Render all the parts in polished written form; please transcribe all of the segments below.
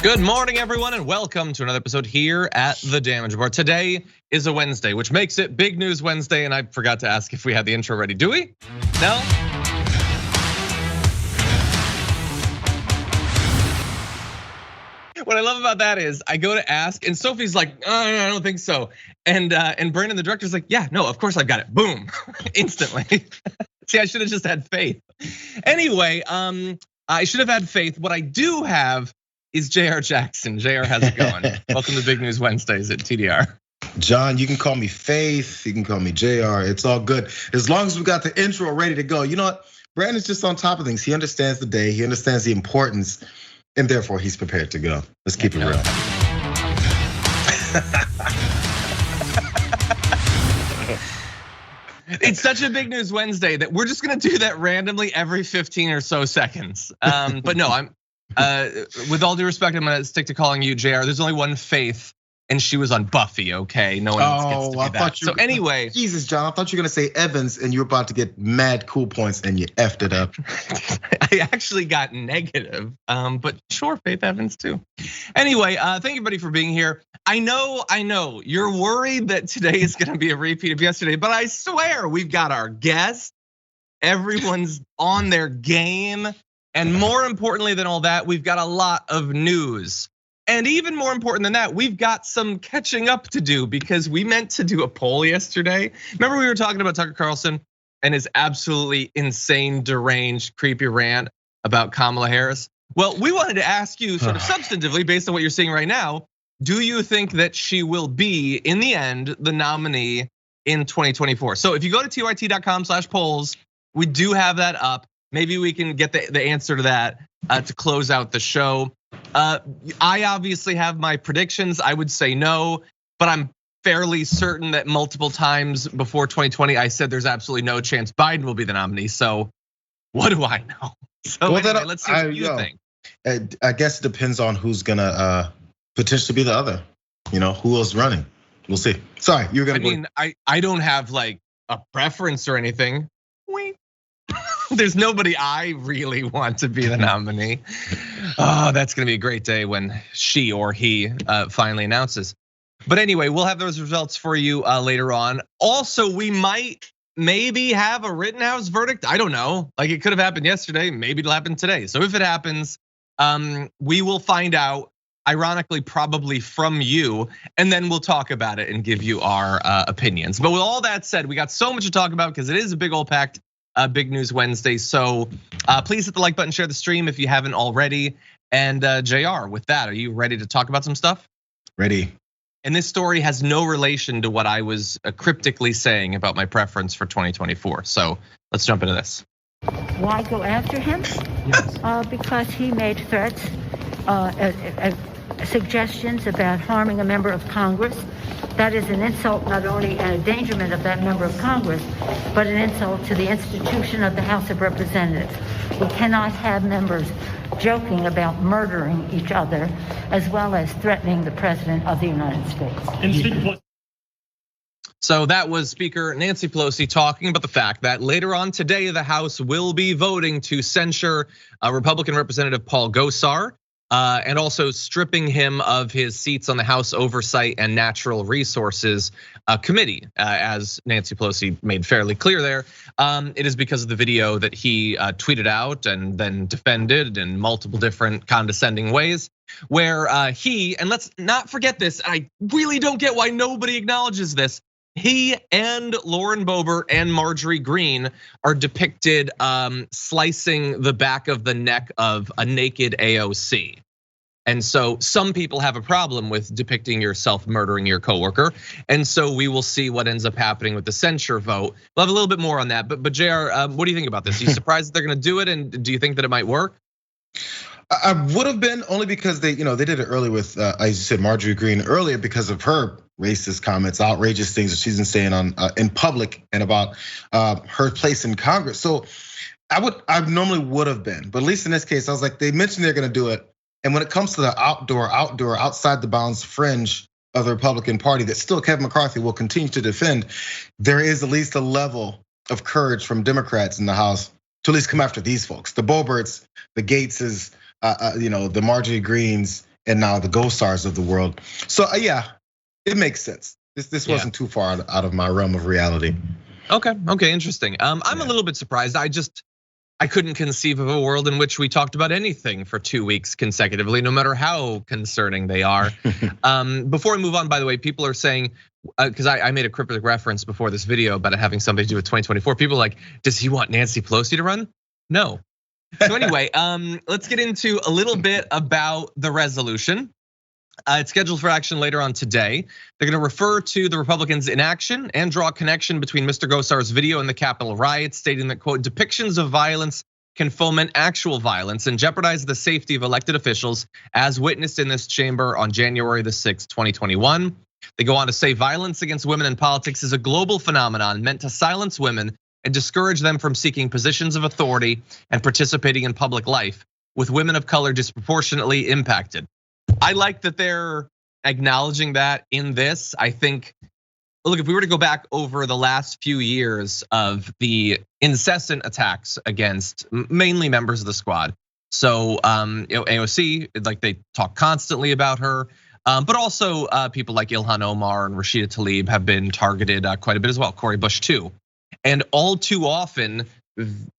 Good morning, everyone, and welcome to another episode here at The Damage Bar. Today is a Wednesday, which makes it Big News Wednesday, and I forgot to ask if we had the intro ready. Do we? No? What I love about that is I go to ask, and Sophie's like, oh, I don't think so. And Brandon, the director's like, yeah, no, of course I've got it. Boom, instantly. See, I should have just had faith. Anyway, I should have had faith. What I do have is Jayar Jackson. Jayar, how's it going? Welcome to Big News Wednesdays at TDR. John, you can call me Faith, you can call me Jayar. It's all good. As long as we got the intro ready to go. You know what? Brandon's just on top of things. He understands the day, he understands the importance, and therefore he's prepared to go. Let's keep it real. It's such a Big News Wednesday that we're just gonna do that randomly every 15 or so seconds. But no, I'm with all due respect, I'm gonna stick to calling you Jayar. There's only one Faith, and she was on Buffy. Okay, no one else gets to be that. So anyway, Jesus, John, I thought you were gonna say Evans, and you were about to get mad cool points, and you effed it up. I actually got negative, but sure, Faith Evans too. Anyway, thank you everybody for being here. I know, you're worried that today is gonna be a repeat of yesterday, but I swear we've got our guests. Everyone's on their game. And more importantly than all that, we've got a lot of news. And even more important than that, we've got some catching up to do because we meant to do a poll yesterday. Remember we were talking about Tucker Carlson and his absolutely insane, deranged, creepy rant about Kamala Harris? Well, we wanted to ask you sort of substantively based on what you're seeing right now, do you think that she will be, in the end, the nominee in 2024? So if you go to tyt.com/polls, we do have that up. Maybe we can get the answer to that to close out the show. I obviously have my predictions. I would say no, but I'm fairly certain that multiple times before 2020, I said there's absolutely no chance Biden will be the nominee. So what do I know? So well, anyway, let's see what you think. I guess it depends on who's gonna potentially be the other. You know, who else running? We'll see. Sorry, you're gonna. I mean, I don't have like a preference or anything. There's nobody I really want to be the nominee. Oh, that's gonna be a great day when she or he finally announces. But anyway, we'll have those results for you later on. Also, we might maybe have a Rittenhouse verdict. I don't know. Like it could have happened yesterday. Maybe it'll happen today. So if it happens, we will find out. Ironically, probably from you, and then we'll talk about it and give you our opinions. But with all that said, we got so much to talk about because it is a big old packed Big News Wednesday. So please hit the like button, share the stream if you haven't already. And Jayar, with that, are you ready to talk about some stuff? Ready. And this story has no relation to what I was cryptically saying about my preference for 2024. So let's jump into this. Why go after him? Yes. Because he made threats, suggestions about harming a member of Congress. That is an insult, not only an endangerment of that member of Congress, but an insult to the institution of the House of Representatives. We cannot have members joking about murdering each other, as well as threatening the President of the United States. So that was Speaker Nancy Pelosi talking about the fact that later on today, the House will be voting to censure Republican Representative Paul Gosar. And also stripping him of his seats on the House Oversight and Natural Resources Committee. As Nancy Pelosi made fairly clear there, it is because of the video that he tweeted out and then defended in multiple different condescending ways, where he, and let's not forget this, I really don't get why nobody acknowledges this, he and Lauren Boebert and Marjorie Greene are depicted slicing the back of the neck of a naked AOC. And so some people have a problem with depicting yourself murdering your coworker. And so we will see what ends up happening with the censure vote. We'll have a little bit more on that. But Jayar, what do you think about this? Are you surprised that they're gonna do it? And do you think that it might work? I would have been, only because they did it early with, as you said, Marjorie Greene earlier because of her racist comments, outrageous things that she's been saying on in public and about her place in Congress. So I normally would have been, but at least in this case, I was like, they mentioned they're gonna do it. And when it comes to the outdoor, outside the bounds fringe of the Republican Party that still Kevin McCarthy will continue to defend, there is at least a level of courage from Democrats in the House to at least come after these folks, the Boeberts, the Gateses, the Marjorie Greenes, and now the Gosars of the world. So yeah, it makes sense. This wasn't too far out of my realm of reality. Okay, interesting. I'm a little bit surprised. I couldn't conceive of a world in which we talked about anything for 2 weeks consecutively, no matter how concerning they are. Before we move on, by the way, people are saying, because I made a cryptic reference before this video about it having something to do with 2024. People are like, does he want Nancy Pelosi to run? No. So anyway, let's get into a little bit about the resolution. It's scheduled for action later on today. They're going to refer to the Republicans' inaction and draw a connection between Mr. Gosar's video and the Capitol riots, stating that, quote, depictions of violence can foment actual violence and jeopardize the safety of elected officials as witnessed in this chamber on January the 6th, 2021. They go on to say violence against women in politics is a global phenomenon meant to silence women and discourage them from seeking positions of authority and participating in public life, with women of color disproportionately impacted. I like that they're acknowledging that in this. I think, look, if we were to go back over the last few years of the incessant attacks against mainly members of the squad. So AOC, like they talk constantly about her, but also people like Ilhan Omar and Rashida Tlaib have been targeted quite a bit as well, Cori Bush too. And all too often,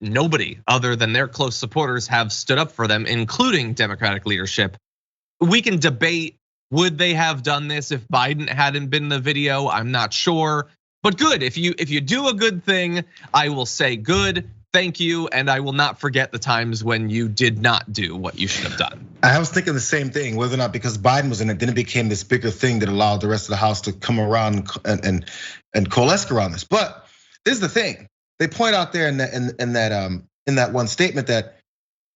nobody other than their close supporters have stood up for them, including Democratic leadership. We can debate, would they have done this if Biden hadn't been in the video? I'm not sure, but good. If you do a good thing, I will say good, thank you, and I will not forget the times when you did not do what you should have done. I was thinking the same thing, whether or not because Biden was in it, then it became this bigger thing that allowed the rest of the House to come around and coalesce around this. But this is the thing. They point out there in that one statement that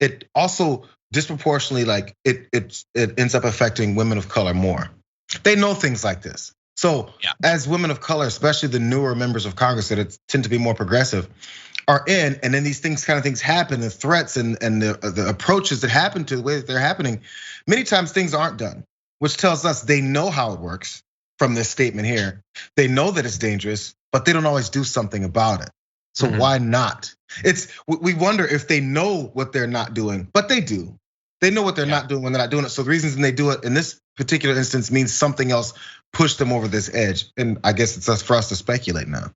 it also disproportionately, like it ends up affecting women of color more. They know things like this. So as women of color, especially the newer members of Congress that tend to be more progressive, are in, and then these kind of things happen, the threats and the approaches that happen to the way that they're happening, many times things aren't done, which tells us they know how it works from this statement here. They know that it's dangerous, but they don't always do something about it. So why not? We wonder if they know what they're not doing, but they do. They know what they're not doing when they're not doing it. So the reasons they do it in this particular instance means something else pushed them over this edge. And I guess it's for us to speculate now.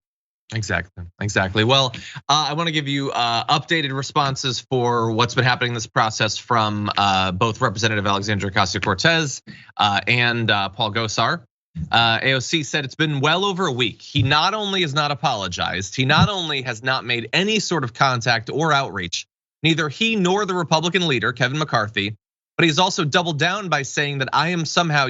Exactly. Well, I want to give you updated responses for what's been happening in this process from both Representative Alexandria Ocasio-Cortez and Paul Gosar. AOC said it's been well over a week. He not only has not apologized, he not only has not made any sort of contact or outreach, neither he nor the Republican leader, Kevin McCarthy, but he's also doubled down by saying that I am somehow,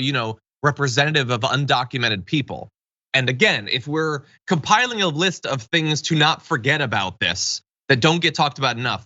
representative of undocumented people. And again, if we're compiling a list of things to not forget about this, that don't get talked about enough,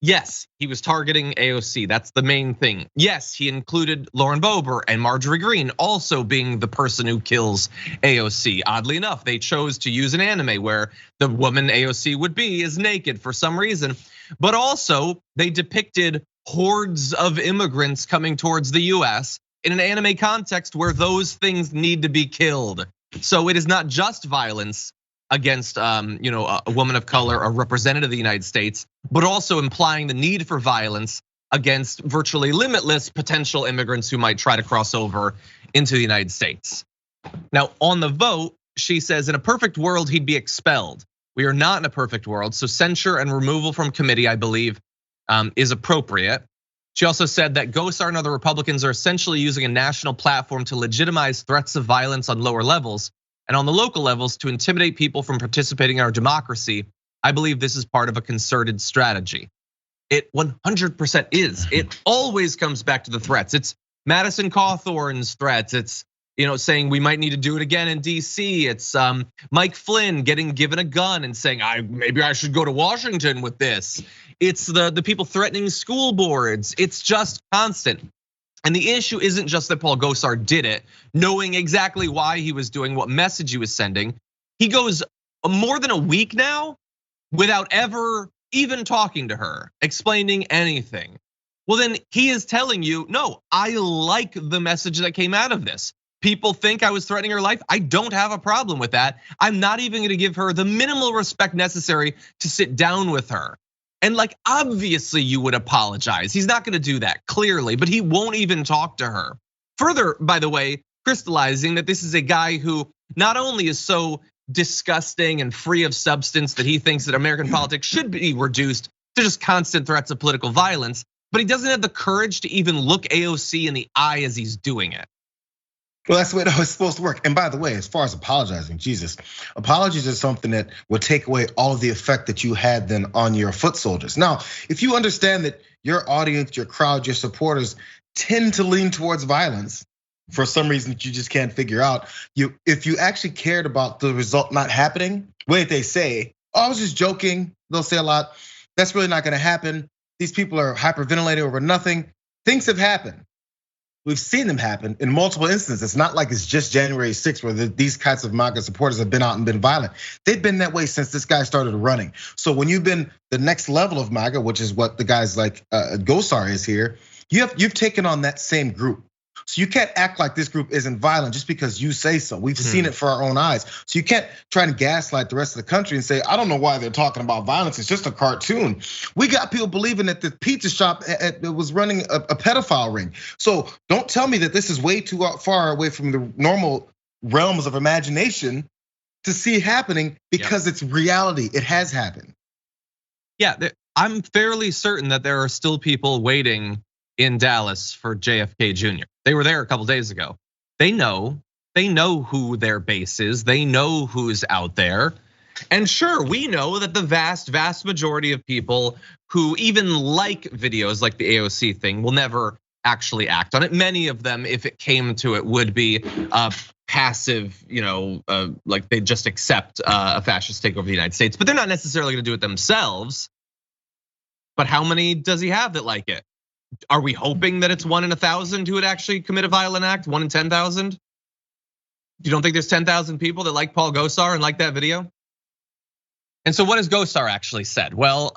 yes, he was targeting AOC. That's the main thing. Yes, he included Lauren Boebert and Marjorie Greene also being the person who kills AOC. Oddly enough, they chose to use an anime where the woman AOC would be is naked for some reason. But also, they depicted hordes of immigrants coming towards the US in an anime context where those things need to be killed. So it is not just violence against a woman of color, a representative of the United States, but also implying the need for violence against virtually limitless potential immigrants who might try to cross over into the United States. Now, on the vote, she says, in a perfect world, he'd be expelled. We are not in a perfect world, so censure and removal from committee, I believe, is appropriate. She also said that Gosar and other Republicans are essentially using a national platform to legitimize threats of violence on lower levels and on the local levels to intimidate people from participating in our democracy. I believe this is part of a concerted strategy. It 100% is. It always comes back to the threats. It's Madison Cawthorn's threats. It's saying we might need to do it again in DC. It's Mike Flynn getting given a gun and saying, maybe I should go to Washington with this. It's the people threatening school boards. It's just constant. And the issue isn't just that Paul Gosar did it, knowing exactly why he was doing, what message he was sending. He goes more than a week now without ever even talking to her, explaining anything. Well, then he is telling you, no, I like the message that came out of this. People think I was threatening her life. I don't have a problem with that. I'm not even gonna give her the minimal respect necessary to sit down with her. And like, obviously you would apologize. He's not gonna do that, clearly, but he won't even talk to her. Further, by the way, crystallizing that this is a guy who not only is so disgusting and free of substance that he thinks that American politics should be reduced to just constant threats of political violence, but he doesn't have the courage to even look AOC in the eye as he's doing it. Well, that's the way it's supposed to work. And by the way, as far as apologizing, Jesus, apologies is something that would take away all of the effect that you had then on your foot soldiers. Now, if you understand that your audience, your crowd, your supporters tend to lean towards violence for some reason that you just can't figure out, if you actually cared about the result not happening, what they say, oh, I was just joking, they'll say a lot, that's really not gonna happen. These people are hyperventilating over nothing. Things have happened. We've seen them happen in multiple instances. It's not like it's just January 6th where these kinds of MAGA supporters have been out and been violent. They've been that way since this guy started running. So when you've been the next level of MAGA, which is what the guys like Gosar is here, you've taken on that same group. So you can't act like this group isn't violent just because you say so. We've seen it for our own eyes. So you can't try and gaslight the rest of the country and say, I don't know why they're talking about violence. It's just a cartoon. We got people believing that the pizza shop was running a pedophile ring. So don't tell me that this is way too far away from the normal realms of imagination to see happening, because it's reality. It has happened. Yeah, I'm fairly certain that there are still people waiting in Dallas for JFK Jr. They were there a couple days ago. They know who their base is. They know who's out there. And sure, we know that the vast majority of people who even like videos like the AOC thing will never actually act on it. Many of them, if it came to it, would be passive, like they just accept a fascist takeover of the United States, but they're not necessarily gonna do it themselves. But how many does he have that like it? Are we hoping that it's 1 in 1,000 who would actually commit a violent act? 1 in 10,000? You don't think there's 10,000 people that like Paul Gosar and like that video? And so what has Gosar actually said? Well,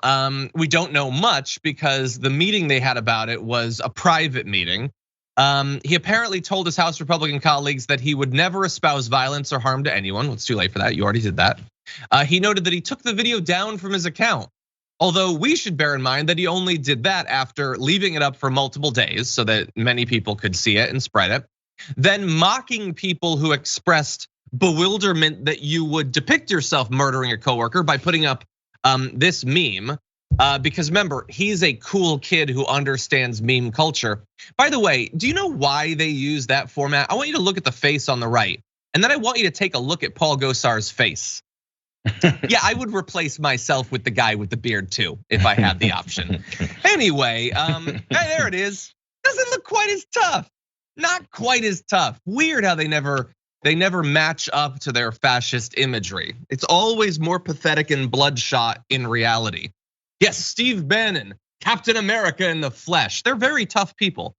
we don't know much because the meeting they had about it was a private meeting. He apparently told his House Republican colleagues that he would never espouse violence or harm to anyone. Well, it's too late for that, you already did that. He noted that he took the video down from his account. Although we should bear in mind that he only did that after leaving it up for multiple days so that many people could see it and spread it. Then mocking people who expressed bewilderment that you would depict yourself murdering a coworker by putting up this meme. Because remember, he's a cool kid who understands meme culture. By the way, do you know why they use that format? I want you to look at the face on the right, and then I want you to take a look at Paul Gosar's face. Yeah, I would replace myself with the guy with the beard too, if I had the option. Anyway, there it is. Doesn't look quite as tough. Not quite as tough. Weird how they never match up to their fascist imagery. It's always more pathetic and bloodshot in reality. Yes, Steve Bannon, Captain America in the flesh. They're very tough people.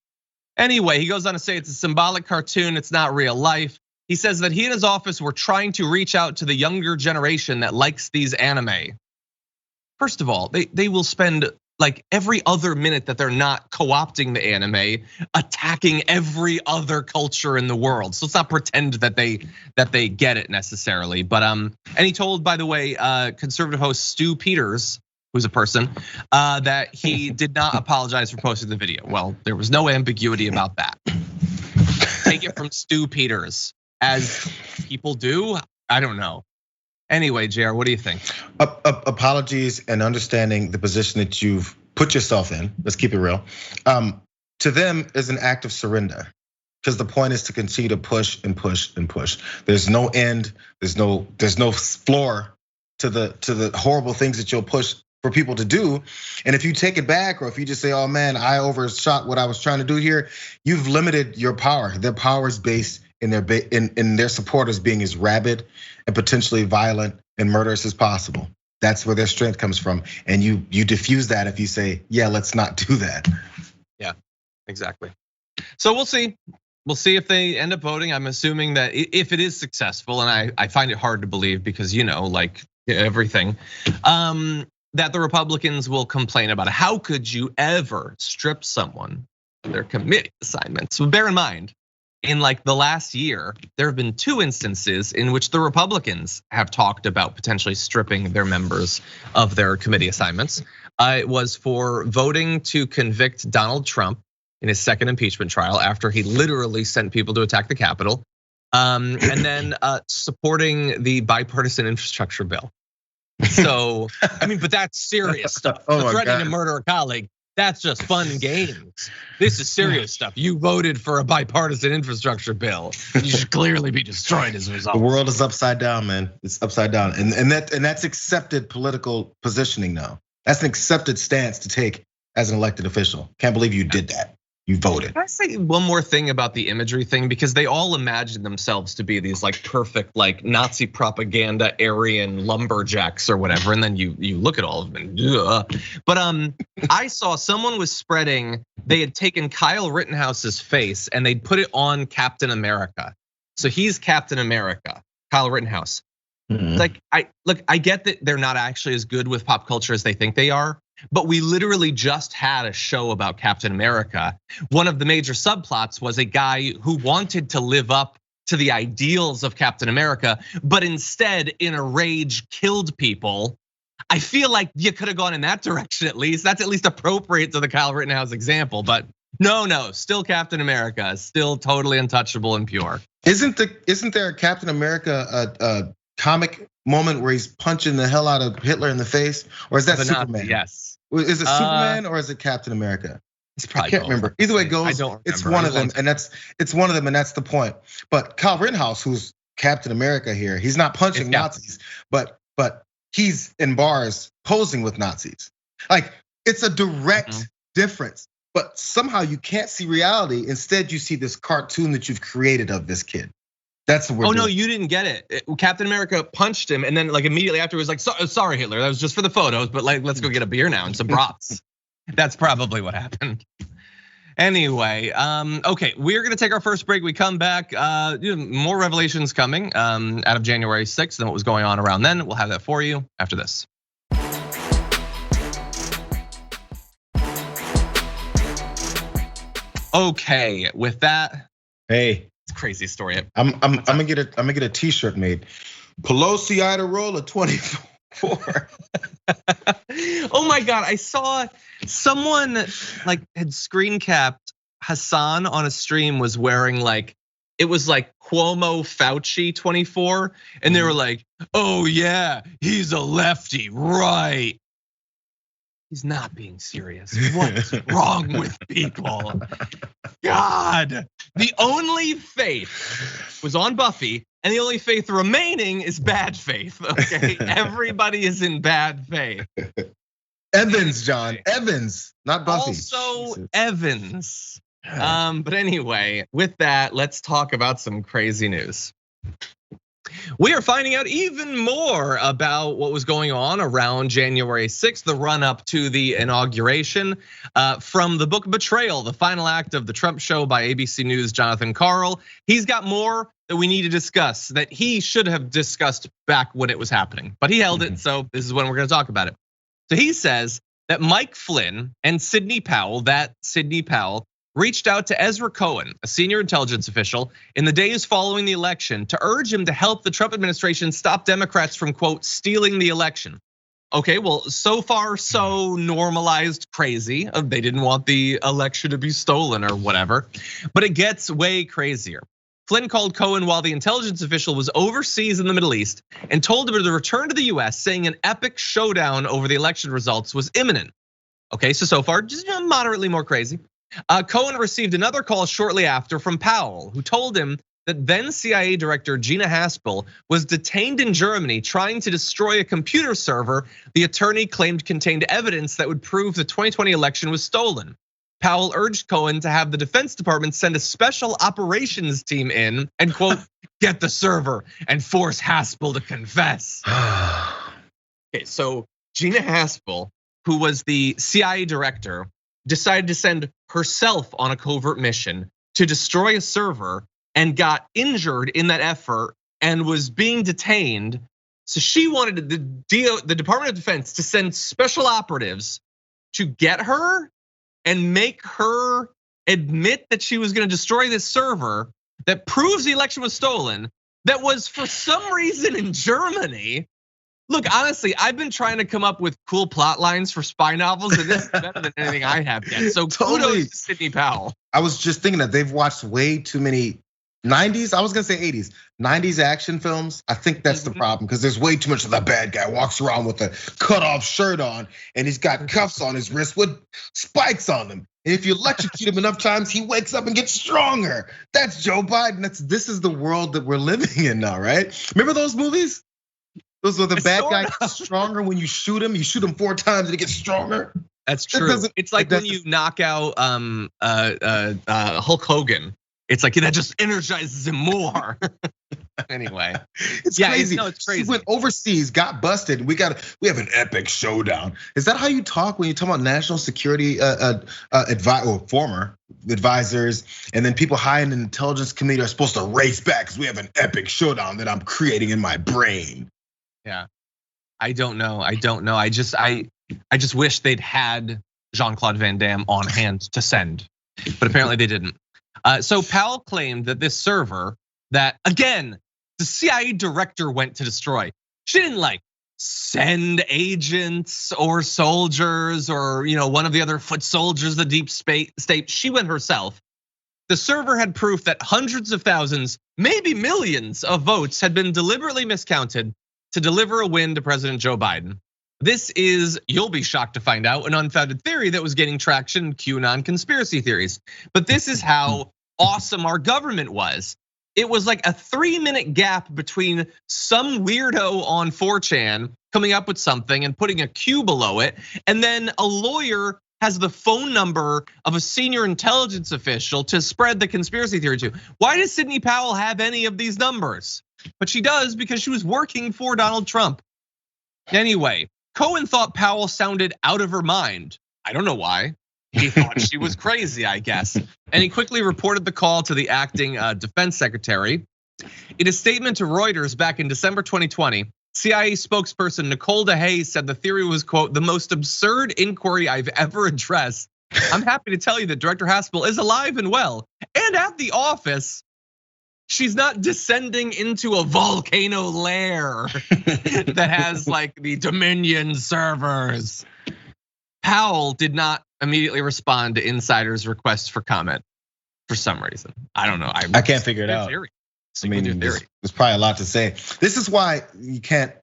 Anyway, he goes on to say it's a symbolic cartoon, it's not real life. He says that he and his office were trying to reach out to the younger generation that likes these anime. First of all, they will spend like every other minute that they're not co-opting the anime, attacking every other culture in the world. So let's not pretend that they get it necessarily. But and he told, by the way, conservative host Stu Peters, who's a person, that he did not apologize for posting the video. Well, there was no ambiguity about that. Take it from Stu Peters. As people do, I don't know. Anyway, Jayar, what do you think? Apologies and understanding the position that you've put yourself in. Let's keep it real. To them is an act of surrender, because the point is to continue to push and push and push. There's no end. There's no floor to the horrible things that you'll push for people to do. And if you take it back, or if you just say, "Oh man, I overshot what I was trying to do here," you've limited your power. Their power is based in their supporters being as rabid and potentially violent and murderous as possible. That's where their strength comes from. And you diffuse that if you say, yeah, let's not do that. Yeah, exactly. So we'll see. We'll see if they end up voting. I'm assuming that if it is successful, and I find it hard to believe because like everything, that the Republicans will complain about it. How could you ever strip someone of their committee assignments? So bear in mind, in like the last year, there have been 2 instances in which the Republicans have talked about potentially stripping their members of their committee assignments. It was for voting to convict Donald Trump in his second impeachment trial after he literally sent people to attack the Capitol. And then supporting the bipartisan infrastructure bill. So, I mean, but that's serious stuff. Threatening to murder a colleague, that's just fun games. This is serious stuff. You voted for a bipartisan infrastructure bill. You should clearly be destroyed as a result. The world is upside down, man. It's upside down. And that's accepted political positioning now. That's an accepted stance to take as an elected official. Can't believe you did that. You voted. Can I say one more thing about the imagery thing? Because they all imagine themselves to be these like perfect, like Nazi propaganda Aryan lumberjacks or whatever. And then you look at all of them and But I saw someone was spreading, they had taken Kyle Rittenhouse's face and they'd put it on Captain America. So he's Captain America, Kyle Rittenhouse. Like, I get that they're not actually as good with pop culture as they think they are. But we literally just had a show about Captain America. One of the major subplots was a guy who wanted to live up to the ideals of Captain America, but instead in a rage killed people. I feel like you could have gone in that direction at least. That's at least appropriate to the Kyle Rittenhouse example, but no, still Captain America, still totally untouchable and pure. Isn't there a Captain America comic moment where he's punching the hell out of Hitler in the face? Or is that Superman? Yes. Is it Superman or is it Captain America? It's probably I can't remember. Either way it goes, it's one of them, and that's the point. But Kyle Rittenhouse, who's Captain America here, he's not punching Nazis, but he's in bars posing with Nazis. Like, it's a direct difference. But somehow you can't see reality. Instead, you see this cartoon that you've created of this kid. That's what we're doing. No, you didn't get it. Captain America punched him, and then like immediately after was like, "Sorry, Hitler, that was just for the photos, but like, let's go get a beer now and some brats." That's probably what happened. Anyway, okay, we're gonna take our first break. We come back. More revelations coming out of January 6th and what was going on around then. We'll have that for you after this. Okay, with that, hey. It's a crazy story. I'm gonna get a T-shirt made. Pelosi Ida roll of 24. Oh my God, I saw someone like had screen capped Hassan on a stream was wearing like, it was like Cuomo Fauci 24. And they were like, oh yeah, he's a lefty, right? He's not being serious. What's wrong with people? God, the only faith was on Buffy, and the only faith remaining is bad faith. Okay, everybody is in bad faith. Evans, John, Evans, not Buffy. Also Jesus. Evans. But anyway, with that, let's talk about some crazy news. We are finding out even more about what was going on around January 6th, the run up to the inauguration, from the book Betrayal, the final act of the Trump show by ABC News' Jonathan Karl. He's got more that we need to discuss that he should have discussed back when it was happening, but he held it, so this is when we're gonna talk about it. So he says that Mike Flynn and Sidney Powell, reached out to Ezra Cohen, a senior intelligence official, in the days following the election to urge him to help the Trump administration stop Democrats from, quote, stealing the election. Okay, well, so far so normalized crazy. They didn't want the election to be stolen or whatever, but it gets way crazier. Flynn called Cohen while the intelligence official was overseas in the Middle East and told him to return to the US, saying an epic showdown over the election results was imminent. Okay, so far, just moderately more crazy. Cohen received another call shortly after from Powell, who told him that then CIA Director Gina Haspel was detained in Germany trying to destroy a computer server the attorney claimed contained evidence that would prove the 2020 election was stolen. Powell urged Cohen to have the Defense Department send a special operations team in and, quote, get the server and force Haspel to confess. Okay, so Gina Haspel, who was the CIA director, decided to send herself on a covert mission to destroy a server and got injured in that effort and was being detained. So she wanted the Department of Defense to send special operatives to get her and make her admit that she was gonna destroy this server. that proves the election was stolen, that was for some reason in Germany. Look, honestly, I've been trying to come up with cool plot lines for spy novels, and this is better than anything I have yet. So kudos to Sidney Powell. I was just thinking that they've watched way too many 90s, I was gonna say 80s, 90s action films. I think that's the problem, because there's way too much of that bad guy walks around with a cut off shirt on and he's got cuffs on his wrist with spikes on them. And if you electrocute him enough times, he wakes up and gets stronger. That's Joe Biden. This is the world that we're living in now, right? Remember those movies? Those were the bad guy gets stronger when you shoot him. You shoot him 4 times and he gets stronger. That's true. It's like when you knock out Hulk Hogan. It's like that just energizes him more. Anyway, it's crazy. It's crazy. He went overseas, got busted. We have an epic showdown. Is that how you talk when you talk about national security former advisors, and then people high in the intelligence committee are supposed to race back because we have an epic showdown that I'm creating in my brain? Yeah, I don't know. I just wish they'd had Jean-Claude Van Damme on hand to send, but apparently they didn't. So Powell claimed that this server that, again, the CIA director went to destroy. She didn't like send agents or soldiers or one of the other foot soldiers of the deep state. She went herself. The server had proof that hundreds of thousands, maybe millions of votes had been deliberately miscounted to deliver a win to President Joe Biden. This is, you'll be shocked to find out, an unfounded theory that was gaining traction in QAnon conspiracy theories. But this is how awesome our government was. It was like a 3-minute gap between some weirdo on 4chan coming up with something and putting a Q below it, and then a lawyer has the phone number of a senior intelligence official to spread the conspiracy theory to. Why does Sidney Powell have any of these numbers? But she does, because she was working for Donald Trump. Anyway, Cohen thought Powell sounded out of her mind. I don't know why. He thought she was crazy, I guess. And he quickly reported the call to the acting defense secretary. In a statement to Reuters back in December 2020, CIA spokesperson Nicole Wallace said the theory was, quote, the most absurd inquiry I've ever addressed. I'm happy to tell you that Director Haspel is alive and well and at the office. She's not descending into a volcano lair that has like the Dominion servers. Powell did not immediately respond to insiders' requests for comment for some reason. I don't know. I can't figure it out. I mean, there's probably a lot to say. This is why you can't.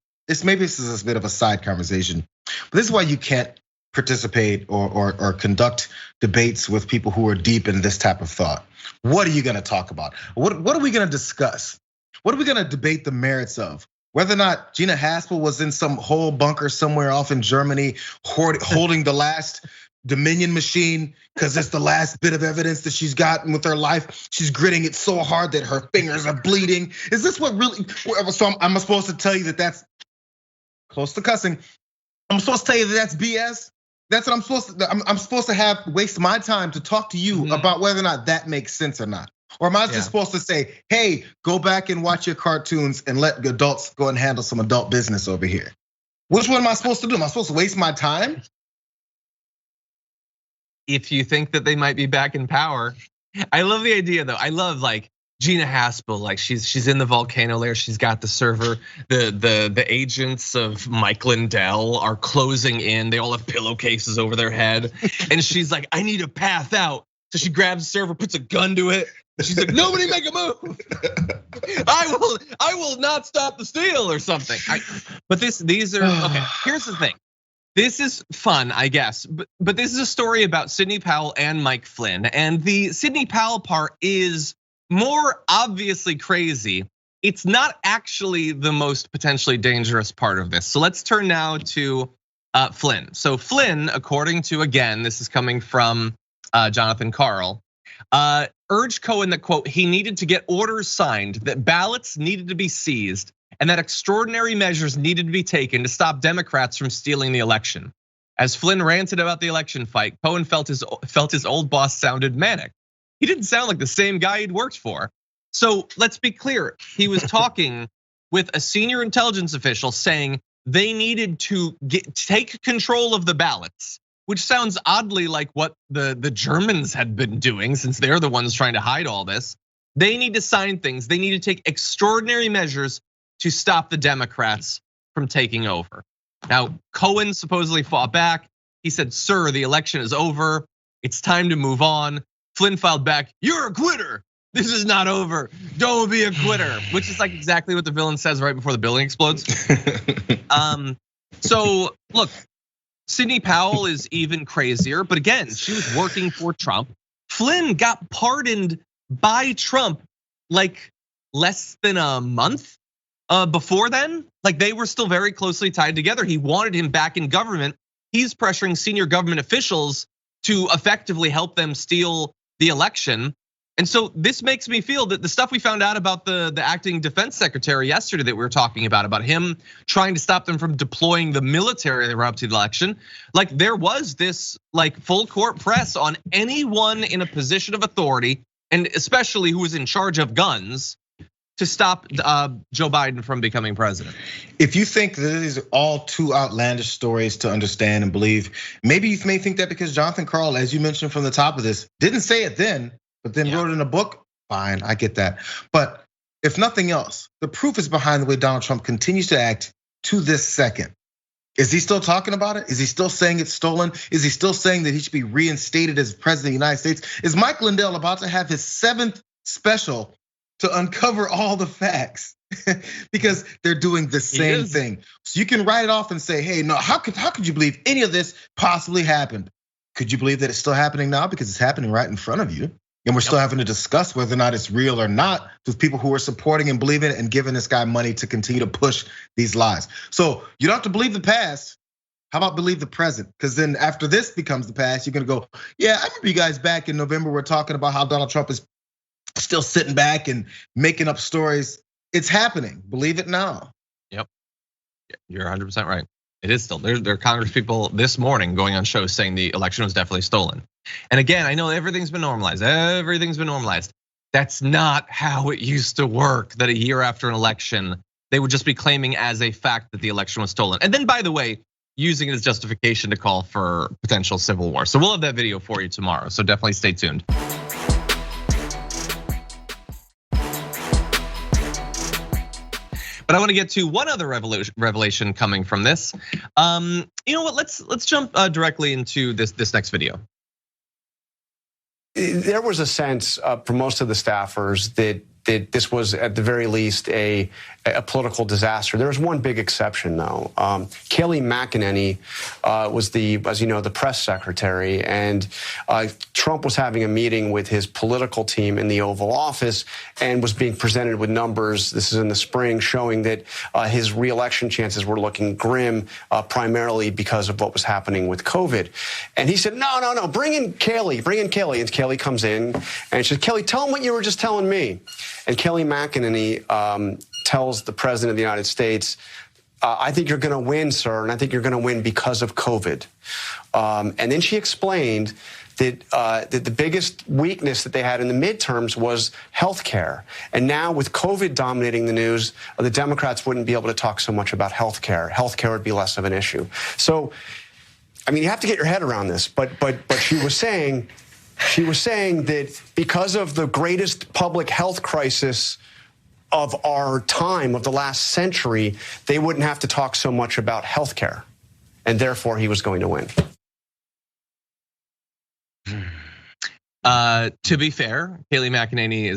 Maybe this is a bit of a side conversation, but this is why you can't participate or conduct debates with people who are deep in this type of thought. What are you gonna talk about? What are we gonna discuss? What are we gonna debate the merits of? Whether or not Gina Haspel was in some hole bunker somewhere off in Germany, holding the last Dominion machine, because it's the last bit of evidence that she's gotten with her life. She's gritting it so hard that her fingers are bleeding. Is this what really? So I'm supposed to tell you that that's close to cussing? I'm supposed to tell you that that's BS. That's what I'm supposed to. I'm supposed to waste my time to talk to you about whether or not that makes sense or not. Or am I just supposed to say, hey, go back and watch your cartoons and let adults go and handle some adult business over here? Which one am I supposed to do? Am I supposed to waste my time? If you think that they might be back in power. I love the idea though. I love like Gina Haspel, like she's in the volcano lair. She's got the server. The agents of Mike Lindell are closing in. They all have pillowcases over their head, and she's like, "I need a path out." So she grabs the server, puts a gun to it. She's like, "Nobody make a move. I will not stop the steal," or something. But these are okay. Here's the thing. This is fun, I guess, but this is a story about Sidney Powell and Mike Flynn, and the Sidney Powell part is more obviously crazy. It's not actually the most potentially dangerous part of this. So let's turn now to Flynn. So Flynn, according to, again, this is coming from Jonathan Karl, urged Cohen that, quote, he needed to get orders signed, that ballots needed to be seized, and that extraordinary measures needed to be taken to stop Democrats from stealing the election. As Flynn ranted about the election fight, Cohen felt his old boss sounded manic. He didn't sound like the same guy he'd worked for. So let's be clear. He was talking with a senior intelligence official saying they needed to take control of the ballots, which sounds oddly like what the Germans had been doing, since they're the ones trying to hide all this. They need to sign things. They need to take extraordinary measures to stop the Democrats from taking over. Now, Cohen supposedly fought back. He said, sir, the election is over. It's time to move on. Flynn filed back, you're a quitter. This is not over. Don't be a quitter, which is like exactly what the villain says right before the building explodes. So look, Sidney Powell is even crazier, but again, she was working for Trump. Flynn got pardoned by Trump like less than a month before then. Like they were still very closely tied together. He wanted him back in government. He's pressuring senior government officials to effectively help them steal the election. And so this makes me feel that the stuff we found out about the acting defense secretary yesterday that we were talking about him trying to stop them from deploying the military that were up to the election, like there was this like full court press on anyone in a position of authority, and especially who was in charge of guns, to stop Joe Biden from becoming president. If you think that these are all too outlandish stories to understand and believe, maybe you may think that because Jonathan Karl, as you mentioned from the top of this, didn't say it then, but then wrote it in a book. Fine, I get that. But if nothing else, the proof is behind the way Donald Trump continues to act to this second. Is he still talking about it? Is he still saying it's stolen? Is he still saying that he should be reinstated as president of the United States? Is Mike Lindell about to have his 7th special to uncover all the facts? Because they're doing the same thing. So you can write it off and say, hey, no, how could you believe any of this possibly happened? Could you believe that it's still happening now? Because it's happening right in front of you. And we're still having to discuss whether or not it's real or not with people who are supporting and believing it and giving this guy money to continue to push these lies. So you don't have to believe the past. How about believe the present? Because then after this becomes the past, you're gonna go, yeah, I remember you guys back in November were talking about how Donald Trump is still sitting back and making up stories. It's happening. Believe it now. Yep, you're 100% right. It is still. There are Congress people this morning going on shows saying the election was definitely stolen. And again, I know everything's been normalized. Everything's been normalized. That's not how it used to work, that a year after an election, they would just be claiming as a fact that the election was stolen. And then, by the way, using it as justification to call for potential civil war. So we'll have that video for you tomorrow. So definitely stay tuned. But I want to get to one other revelation coming from this. You know what? Let's jump directly into this next video. There was a sense for most of the staffers that this was at the very least a political disaster. There was one big exception though. Kayleigh McEnany was as you know, the press secretary, and Trump was having a meeting with his political team in the Oval Office and was being presented with numbers, this is in the spring, showing that his reelection chances were looking grim, primarily because of what was happening with COVID. And he said, no, bring in Kayleigh. And Kayleigh comes in and she said, Kayleigh, tell him what you were just telling me. And Kayleigh McEnany tells the president of the United States, I think you're going to win, sir, and I think you're going to win because of COVID. And then she explained that the biggest weakness that they had in the midterms was health care. And now with COVID dominating the news, the Democrats wouldn't be able to talk so much about health care. Health care would be less of an issue. So, I mean, you have to get your head around this, but she was saying that because of the greatest public health crisis of our time, of the last century, they wouldn't have to talk so much about health care, and therefore he was going to win. To be fair, Kayleigh McEnany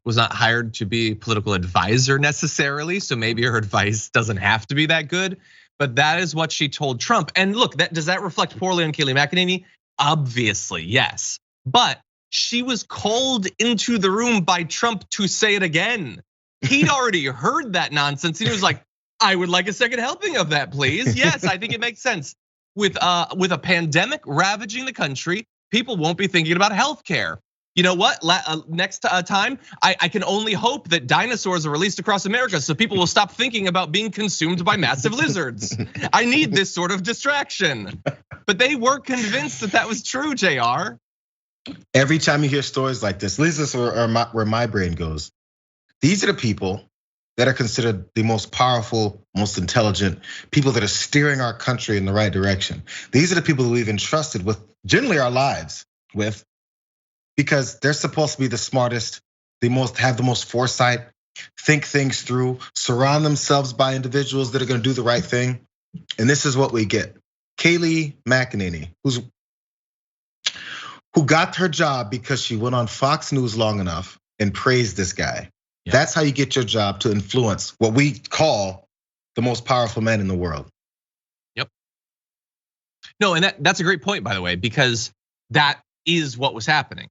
was not hired to be a political advisor necessarily, so maybe her advice doesn't have to be that good, but that is what she told Trump. And look, does that reflect poorly on Kayleigh McEnany? Obviously, yes. But she was called into the room by Trump to say it again. He'd already heard that nonsense. He was like, I would like a second helping of that, please. Yes, I think it makes sense. With a pandemic ravaging the country, people won't be thinking about healthcare. You know what? Next time, I can only hope that dinosaurs are released across America so people will stop thinking about being consumed by massive lizards. I need this sort of distraction. But they were convinced that was true, Jayar. Every time you hear stories like this, this is where my brain goes. These are the people that are considered the most powerful, most intelligent, people that are steering our country in the right direction. These are the people who we've entrusted with generally our lives with, because they're supposed to be the smartest, have the most foresight, think things through, surround themselves by individuals that are gonna do the right thing. And this is what we get. Kayleigh McEnany, who got her job because she went on Fox News long enough and praised this guy. Yeah. That's how you get your job, to influence what we call the most powerful man in the world. Yep. No, and that's a great point, by the way, because that is what was happening.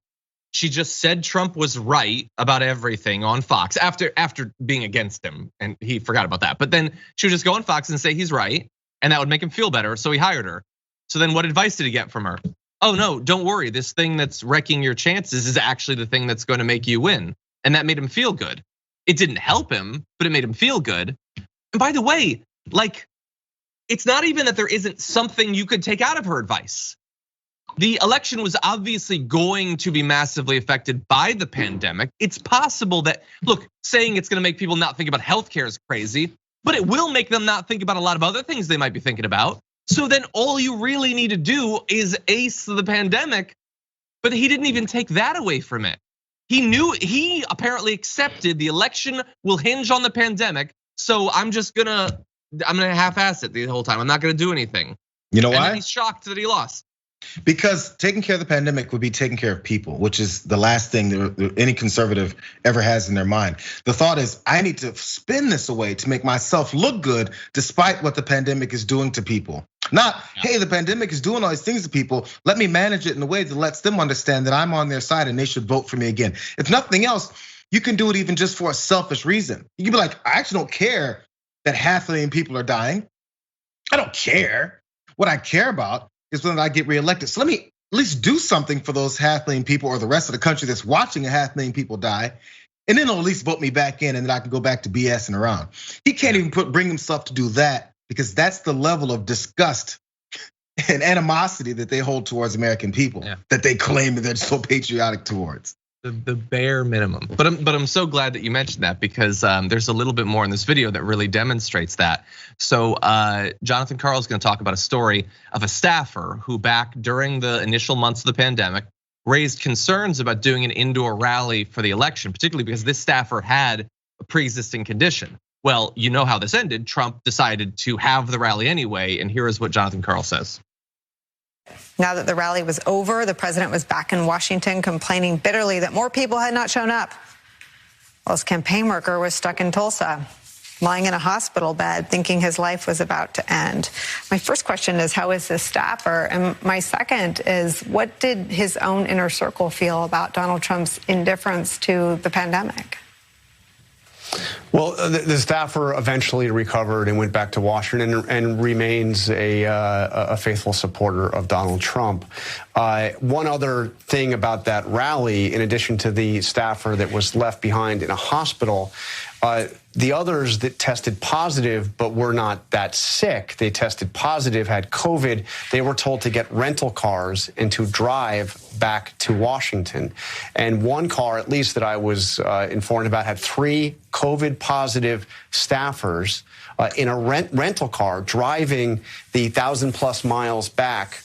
She just said Trump was right about everything on Fox after being against him, and he forgot about that. But then she would just go on Fox and say he's right, and that would make him feel better, so he hired her. So then what advice did he get from her? Oh no, don't worry, this thing that's wrecking your chances is actually the thing that's gonna make you win. And that made him feel good. It didn't help him, but it made him feel good. And by the way, like, it's not even that there isn't something you could take out of her advice. The election was obviously going to be massively affected by the pandemic. It's possible that, look, saying it's gonna make people not think about healthcare is crazy, but it will make them not think about a lot of other things they might be thinking about. So then all you really need to do is ace the pandemic, but he didn't even take that away from it. He apparently accepted the election will hinge on the pandemic. So I'm gonna half-ass it the whole time. I'm not gonna do anything. You know why? And he's shocked that he lost. Because taking care of the pandemic would be taking care of people, which is the last thing that any conservative ever has in their mind. The thought is, I need to spin this away to make myself look good despite what the pandemic is doing to people. Not, hey, the pandemic is doing all these things to people. Let me manage it in a way that lets them understand that I'm on their side and they should vote for me again. If nothing else, you can do it even just for a selfish reason. You can be like, I actually don't care that 500,000 people are dying. I don't care. What I care about is whether I get reelected. So let me at least do something for those 500,000 people or the rest of the country that's watching 500,000 people die. And then they'll at least vote me back in, and then I can go back to BSing around. He can't even bring himself to do that, because that's the level of disgust and animosity that they hold towards American people, that they claim that they're so patriotic towards. The bare minimum. But I'm so glad that you mentioned that, because there's a little bit more in this video that really demonstrates that. So Jonathan Karl is gonna talk about a story of a staffer who, back during the initial months of the pandemic, raised concerns about doing an indoor rally for the election, particularly because this staffer had a pre-existing condition. Well, you know how this ended. Trump decided to have the rally anyway, and here is what Jonathan Karl says. Now that the rally was over, the president was back in Washington complaining bitterly that more people had not shown up. Well, his campaign worker was stuck in Tulsa, lying in a hospital bed, thinking his life was about to end. My first question is, how is this staffer? And my second is, what did his own inner circle feel about Donald Trump's indifference to the pandemic? Well, the staffer eventually recovered and went back to Washington and remains a faithful supporter of Donald Trump. One other thing about that rally, in addition to the staffer that was left behind in a hospital, the others that tested positive but were not that sick, they tested positive, had COVID, they were told to get rental cars and to drive back to Washington. And one car, at least that I was informed about, had 3 COVID positive staffers in a rental car driving the 1,000+ miles back.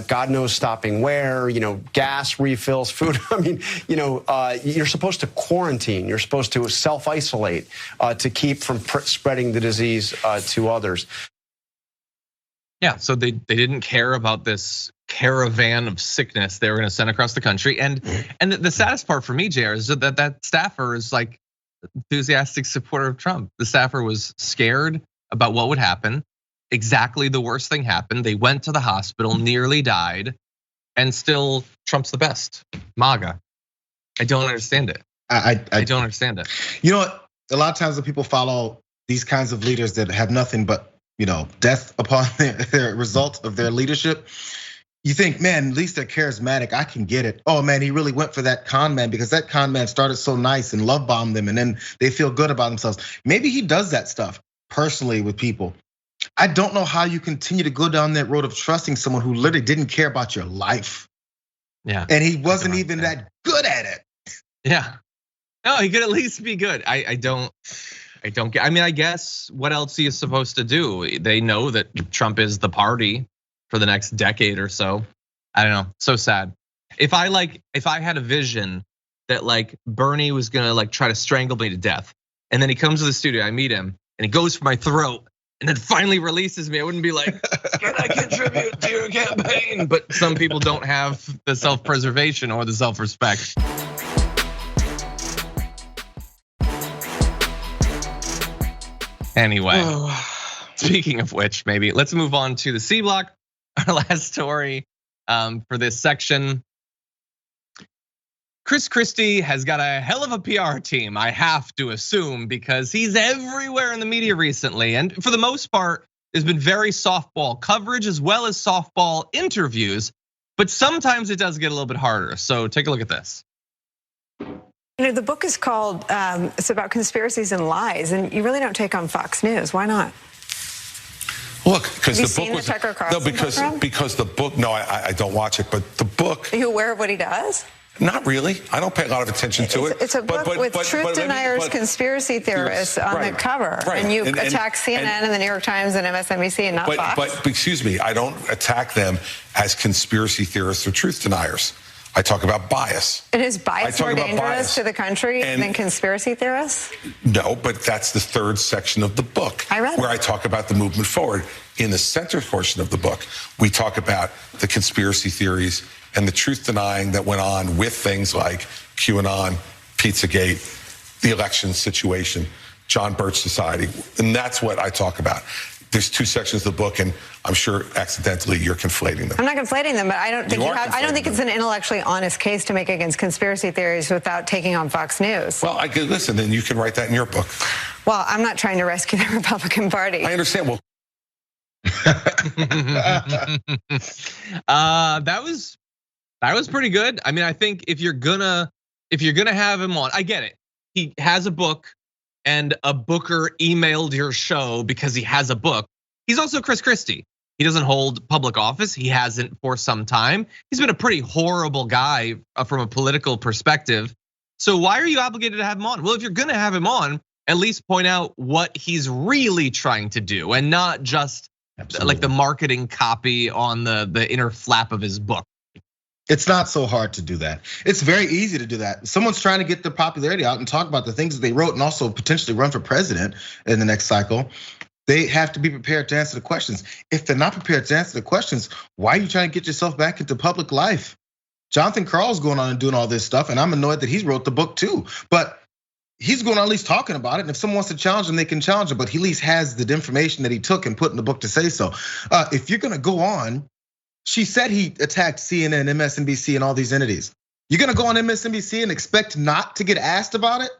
God knows stopping where, gas refills, food. I mean, you're supposed to quarantine. You're supposed to self-isolate to keep from spreading the disease to others. Yeah, so they didn't care about this caravan of sickness they were gonna send across the country. And the saddest part for me, Jayar, is that staffer is like enthusiastic supporter of Trump. The staffer was scared about what would happen. Exactly the worst thing happened. They went to the hospital, nearly died, and still Trump's the best. MAGA. I don't understand it. I don't understand it. You know what? A lot of times when people follow these kinds of leaders that have nothing but death upon their result of their leadership, you think, man, at least they're charismatic. I can get it. Oh man, he really went for that con man because that con man started so nice and love bombed them, and then they feel good about themselves. Maybe he does that stuff personally with people. I don't know how you continue to go down that road of trusting someone who literally didn't care about your life. Yeah. And he wasn't even that good at it. Yeah. No, he could at least be good. I don't get, I mean, I guess what else he is supposed to do? They know that Trump is the party for the next decade or so. I don't know, so sad. If I had a vision that like Bernie was gonna like try to strangle me to death. And then he comes to the studio, I meet him, and he goes for my throat, and then finally releases me. I wouldn't be like, can I contribute to your campaign? But some people don't have the self-preservation or the self-respect. Anyway, speaking of which, maybe let's move on to the C block, our last story for this section. Chris Christie has got a hell of a PR team, I have to assume, because he's everywhere in the media recently. And for the most part, there's been very softball coverage as well as softball interviews. But sometimes it does get a little bit harder. So take a look at this. You know, the book is called, it's about conspiracies and lies, and you really don't take on Fox News. Why not? Look, because the book was Tucker Carlson because the book. No, I don't watch it, but the book. Are you aware of what he does? Not really. I don't pay a lot of attention to it. It's a book with truth deniers, conspiracy theorists on the cover, and you attack CNN and the New York Times and MSNBC and not Fox. But excuse me, I don't attack them as conspiracy theorists or truth deniers. I talk about bias. And is bias more dangerous to the country than conspiracy theorists? No, but that's the third section of the book where I talk about the movement forward. In the center portion of the book, we talk about the conspiracy theories and the truth denying that went on with things like QAnon, Pizzagate, the election situation, John Birch Society, and that's what I talk about. There's two sections of the book, and I'm sure accidentally you're conflating them. I'm not conflating them, but I don't think I don't think it's an intellectually honest case to make against conspiracy theories without taking on Fox News. Well, listen, then you can write that in your book. Well, I'm not trying to rescue the Republican Party. I understand. Well, that was pretty good. I mean, I think if you're gonna have him on, I get it. He has a book, and a booker emailed your show because he has a book. He's also Chris Christie. He doesn't hold public office. He hasn't for some time. He's been a pretty horrible guy from a political perspective. So why are you obligated to have him on? Well, if you're gonna have him on, at least point out what he's really trying to do, and not just like the marketing copy on the inner flap of his book. It's not so hard to do that. It's very easy to do that. Someone's trying to get their popularity out and talk about the things that they wrote and also potentially run for president in the next cycle. They have to be prepared to answer the questions. If they're not prepared to answer the questions, why are you trying to get yourself back into public life? Jonathan Karl's going on and doing all this stuff, and I'm annoyed that he wrote the book too. But he's going on at least talking about it. And if someone wants to challenge him, they can challenge him. But he at least has the information that he took and put in the book to say so. If you're gonna go on, she said he attacked CNN, MSNBC, and all these entities. You're gonna go on MSNBC and expect not to get asked about it?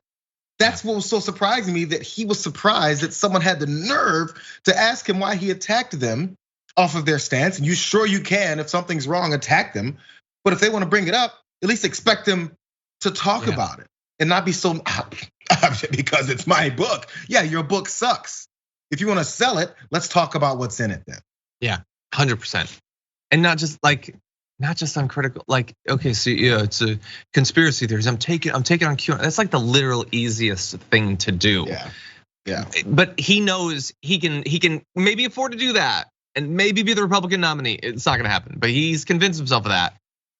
That's what was so surprising me, that he was surprised that someone had the nerve to ask him why he attacked them off of their stance. And you sure you can, if something's wrong, attack them. But if they want to bring it up, at least expect them to talk about it and not be so, because it's my book. Yeah, your book sucks. If you want to sell it, let's talk about what's in it then. Yeah, 100%. And not just uncritical. Like, okay, so yeah, it's a conspiracy theories. I'm taking on QAnon. That's like the literal easiest thing to do. Yeah. But he knows he can maybe afford to do that and maybe be the Republican nominee. It's not gonna happen, but he's convinced himself of that.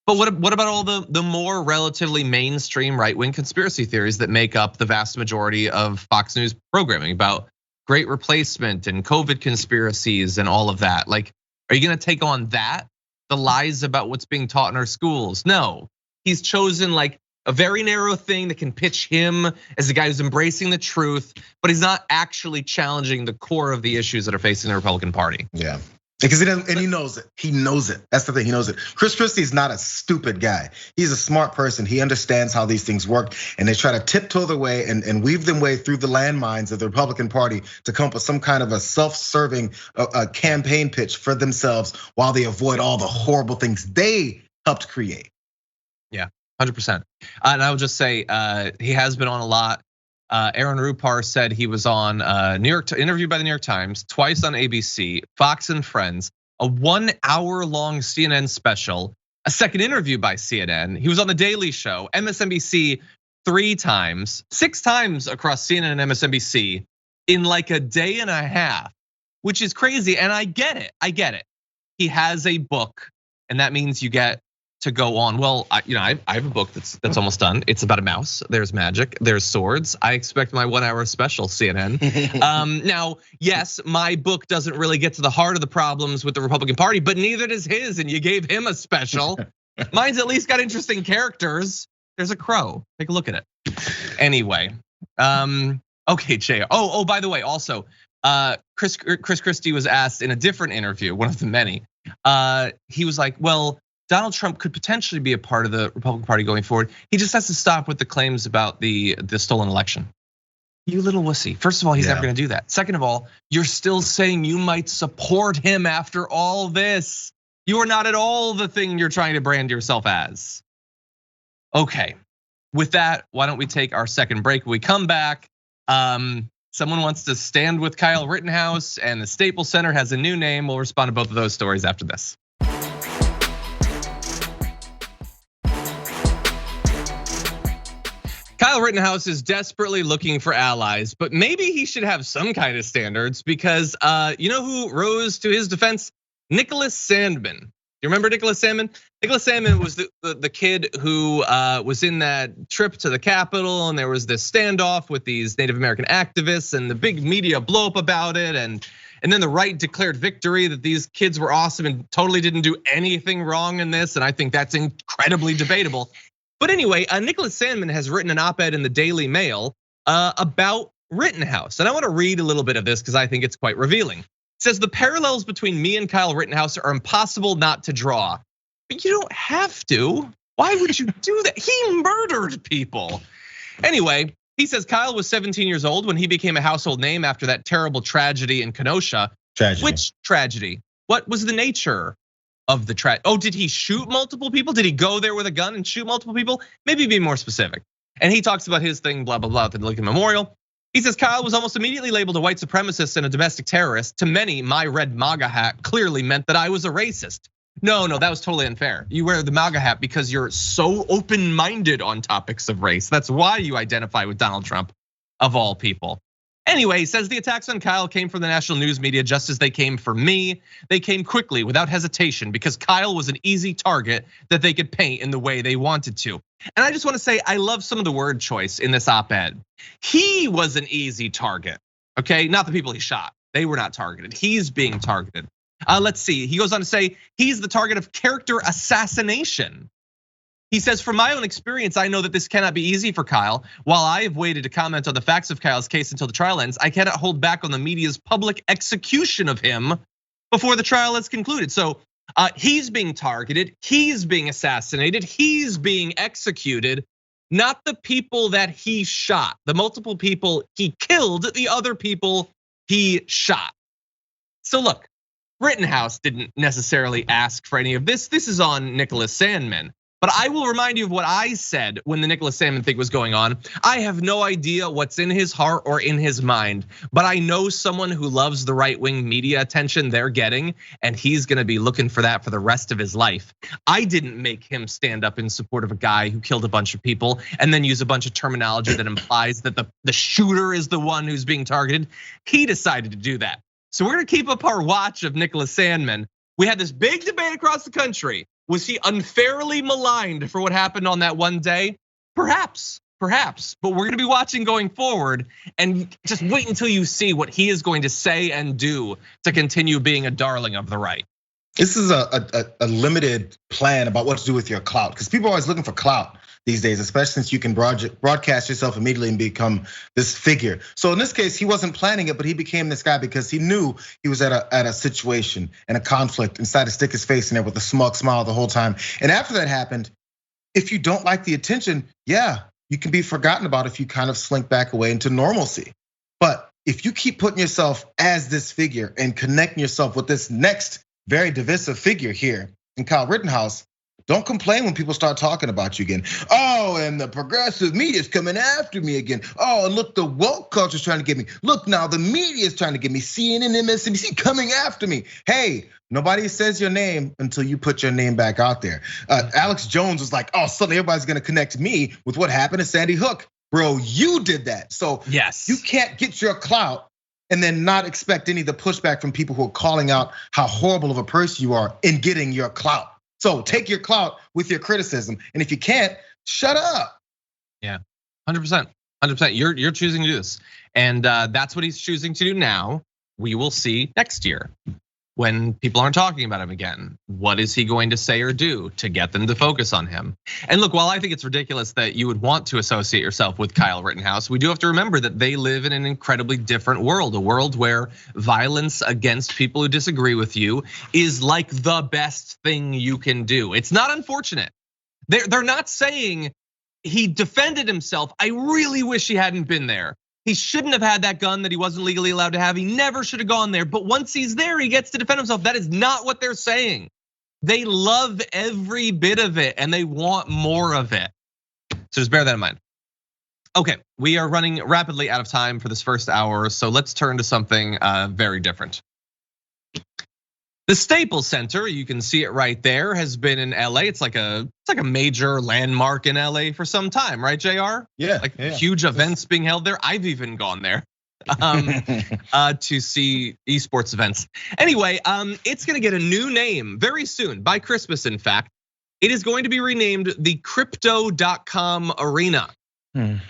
But what about all the more relatively mainstream right-wing conspiracy theories that make up the vast majority of Fox News programming about Great Replacement and COVID conspiracies and all of that? Like, are you gonna take on that? The lies about what's being taught in our schools? No, he's chosen like a very narrow thing that can pitch him as the guy who's embracing the truth, but he's not actually challenging the core of the issues that are facing the Republican Party. Yeah. Because he doesn't, and he knows it. He knows it. That's the thing. He knows it. Chris Christie is not a stupid guy. He's a smart person. He understands how these things work, and they try to tiptoe their way and weave their way through the landmines of the Republican Party to come up with some kind of a self-serving campaign pitch for themselves, while they avoid all the horrible things they helped create. Yeah, 100%. And I will just say he has been on a lot. Aaron Rupar said he was on interviewed by the New York Times, twice on ABC, Fox and Friends, a 1 hour long CNN special, a second interview by CNN. He was on the Daily Show, MSNBC 3 times, 6 times across CNN and MSNBC in like a day and a half, which is crazy. And I get it. He has a book, and that means you get to go on. Well, I have a book that's almost done. It's about a mouse. There's magic. There's swords. I expect my 1 hour special, CNN. Now, yes, my book doesn't really get to the heart of the problems with the Republican Party, but neither does his. And you gave him a special. Mine's at least got interesting characters. There's a crow. Take a look at it. Anyway, okay, Jayar. Oh, by the way, also, Chris Christie was asked in a different interview, one of the many. He was like, well, Donald Trump could potentially be a part of the Republican Party going forward. He just has to stop with the claims about the stolen election. You little wussy. First of all, he's never gonna do that. Second of all, you're still saying you might support him after all this. You are not at all the thing you're trying to brand yourself as. Okay, with that, why don't we take our second break? When we come back, someone wants to stand with Kyle Rittenhouse and the Staples Center has a new name. We'll respond to both of those stories after this. Kyle Rittenhouse is desperately looking for allies, but maybe he should have some kind of standards because you know who rose to his defense? Nicholas Sandmann. Do you remember Nicholas Sandmann? Nicholas Sandmann was the kid who was in that trip to the Capitol, and there was this standoff with these Native American activists, and the big media blow up about it, and then the right declared victory that these kids were awesome and totally didn't do anything wrong in this, and I think that's incredibly debatable. But anyway, Nicholas Sandmann has written an op-ed in the Daily Mail about Rittenhouse, and I want to read a little bit of this because I think it's quite revealing. It says the parallels between me and Kyle Rittenhouse are impossible not to draw. But you don't have to. Why would you do that? He murdered people. Anyway, he says Kyle was 17 years old when he became a household name after that terrible tragedy in Kenosha. Tragedy. Which tragedy? What was the nature of the tragedy? Oh, did he shoot multiple people? Did he go there with a gun and shoot multiple people? Maybe be more specific. And he talks about his thing, blah, blah, blah, at the Lincoln Memorial. He says Kyle was almost immediately labeled a white supremacist and a domestic terrorist. To many, my red MAGA hat clearly meant that I was a racist. No, that was totally unfair. You wear the MAGA hat because you're so open-minded on topics of race. That's why you identify with Donald Trump, of all people. Anyway, he says the attacks on Kyle came from the national news media just as they came for me. They came quickly, without hesitation, because Kyle was an easy target that they could paint in the way they wanted to. And I just want to say, I love some of the word choice in this op-ed. He was an easy target, okay? Not the people he shot. They were not targeted. He's being targeted. Let's see, he goes on to say, he's the target of character assassination. He says, from my own experience, I know that this cannot be easy for Kyle. While I have waited to comment on the facts of Kyle's case until the trial ends, I cannot hold back on the media's public execution of him before the trial is concluded. So he's being targeted, he's being assassinated, he's being executed, not the people that he shot, the multiple people he killed, the other people he shot. So look, Rittenhouse didn't necessarily ask for any of this. This is on Nicholas Sandmann. But I will remind you of what I said when the Nicholas Sandmann thing was going on. I have no idea what's in his heart or in his mind, but I know someone who loves the right-wing media attention they're getting, and he's gonna be looking for that for the rest of his life. I didn't make him stand up in support of a guy who killed a bunch of people and then use a bunch of terminology that implies that the shooter is the one who's being targeted. He decided to do that. So we're gonna keep up our watch of Nicholas Sandmann. We had this big debate across the country. Was he unfairly maligned for what happened on that one day? Perhaps, but we're gonna be watching going forward, and just wait until you see what he is going to say and do to continue being a darling of the right. This is a limited plan about what to do with your clout, because people are always looking for clout these days, especially since you can broadcast yourself immediately and become this figure. So in this case, he wasn't planning it, but he became this guy because he knew he was at a situation and a conflict and decided to stick his face in there with a smug smile the whole time. And after that happened, if you don't like the attention, yeah, you can be forgotten about if you kind of slink back away into normalcy. But if you keep putting yourself as this figure and connecting yourself with this next very divisive figure here in Kyle Rittenhouse, don't complain when people start talking about you again. Oh, and the progressive media is coming after me again. Oh, and look, the woke culture is trying to get me. Look, now the media is trying to get me. CNN, MSNBC coming after me. Hey, nobody says your name until you put your name back out there. Alex Jones was like, oh, suddenly everybody's gonna connect me with what happened to Sandy Hook. Bro, you did that. So yes, you can't get your clout and then not expect any of the pushback from people who are calling out how horrible of a person you are in getting your clout. So take your clout with your criticism. And if you can't, shut up. Yeah, 100%. 100%. You're choosing to do this. And that's what he's choosing to do now. We will see next year when people aren't talking about him again. What is he going to say or do to get them to focus on him? And look, while I think it's ridiculous that you would want to associate yourself with Kyle Rittenhouse, we do have to remember that they live in an incredibly different world, a world where violence against people who disagree with you is like the best thing you can do. It's not unfortunate. They're not saying he defended himself. I really wish he hadn't been there. He shouldn't have had that gun that he wasn't legally allowed to have. He never should have gone there. But once he's there, he gets to defend himself. That is not what they're saying. They love every bit of it and they want more of it. So just bear that in mind. Okay, we are running rapidly out of time for this first hour. So let's turn to something very different. The Staples Center, you can see it right there, has been in LA. It's like a major landmark in LA for some time, right, Jayar? Yeah. Like huge events being held there. I've even gone there to see esports events. Anyway, it's gonna get a new name very soon, by Christmas, in fact. It is going to be renamed the Crypto.com Arena. And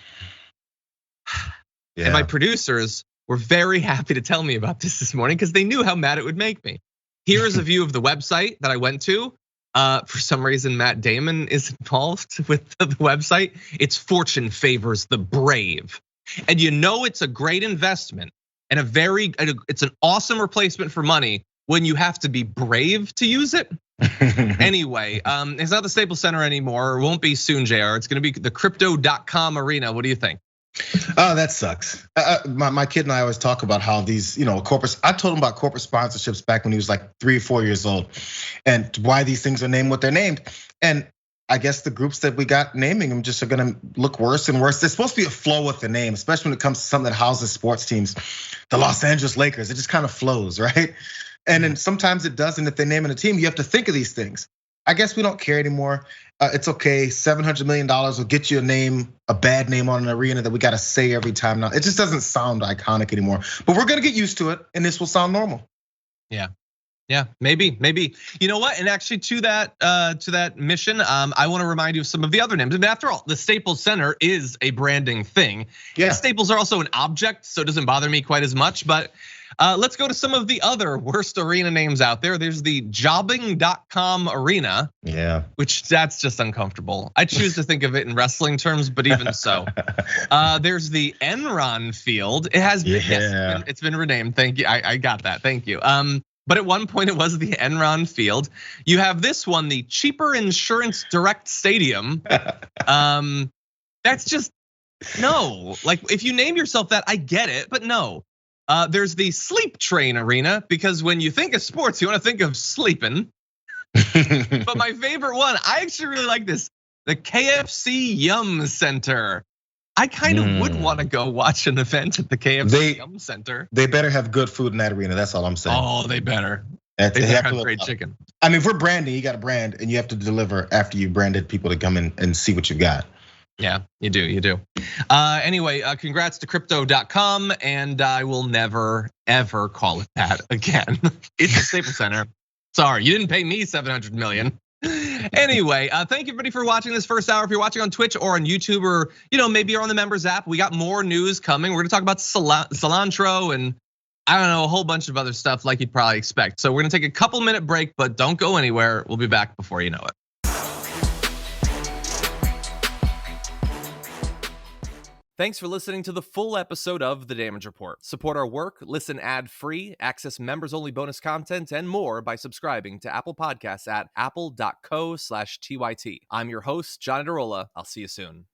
my producers were very happy to tell me about this morning because they knew how mad it would make me. Here is a view of the website that I went to. For some reason, Matt Damon is involved with the website. It's Fortune favors the brave. And you know it's a great investment and it's an awesome replacement for money when you have to be brave to use it. Anyway, it's not the Staples Center anymore. It won't be soon, Jayar. It's gonna be the Crypto.com Arena. What do you think? Oh, that sucks. My kid and I always talk about how these, corporate. I told him about corporate sponsorships back when he was like 3 or 4 years old, and why these things are named what they're named. And I guess the groups that we got naming them just are gonna look worse and worse. There's supposed to be a flow with the name, especially when it comes to something that houses sports teams. The Los Angeles Lakers, it just kind of flows, right? And then sometimes it doesn't. If they're naming a team, you have to think of these things. I guess we don't care anymore. It's okay. $700 million will get you a bad name on an arena that we got to say every time now. It just doesn't sound iconic anymore. But we're gonna get used to it, and this will sound normal. Yeah, maybe. You know what? And actually, to that mission, I want to remind you of some of the other names. I mean, after all, the Staples Center is a branding thing. Yeah, Staples are also an object, so it doesn't bother me quite as much. But let's go to some of the other worst arena names out there. There's the Jobbing.com Arena. Yeah. Which that's just uncomfortable. I choose to think of it in wrestling terms, but even so. There's the Enron Field. It has been, yes, it's been renamed. Thank you. I got that. Thank you. But at one point it was the Enron Field. You have this one, the Cheaper Insurance Direct Stadium. That's just, no. Like if you name yourself that, I get it, but no. There's the Sleep Train Arena, because when you think of sports, you want to think of sleeping. But my favorite one, I actually really like this, the KFC Yum Center. I kind of would want to go watch an event at the KFC Yum Center. They better have good food in that arena. That's all I'm saying. Oh, they better. They better have great chicken. I mean, if we're branding, you got to brand, and you have to deliver after you branded people to come in and see what you got. Yeah, you do. Anyway, congrats to Crypto.com, and I will never ever call it that again. It's the Staples Center. Sorry, you didn't pay me 700 million. Anyway, thank you everybody for watching this first hour. If you're watching on Twitch or on YouTube, or maybe you're on the members app, we got more news coming. We're gonna talk about cilantro and I don't know, a whole bunch of other stuff like you'd probably expect. So we're gonna take a couple minute break, but don't go anywhere. We'll be back before you know it. Thanks for listening to the full episode of The Damage Report. Support our work, listen ad-free, access members-only bonus content, and more by subscribing to Apple Podcasts at apple.co/TYT. I'm your host, John Adarola. I'll see you soon.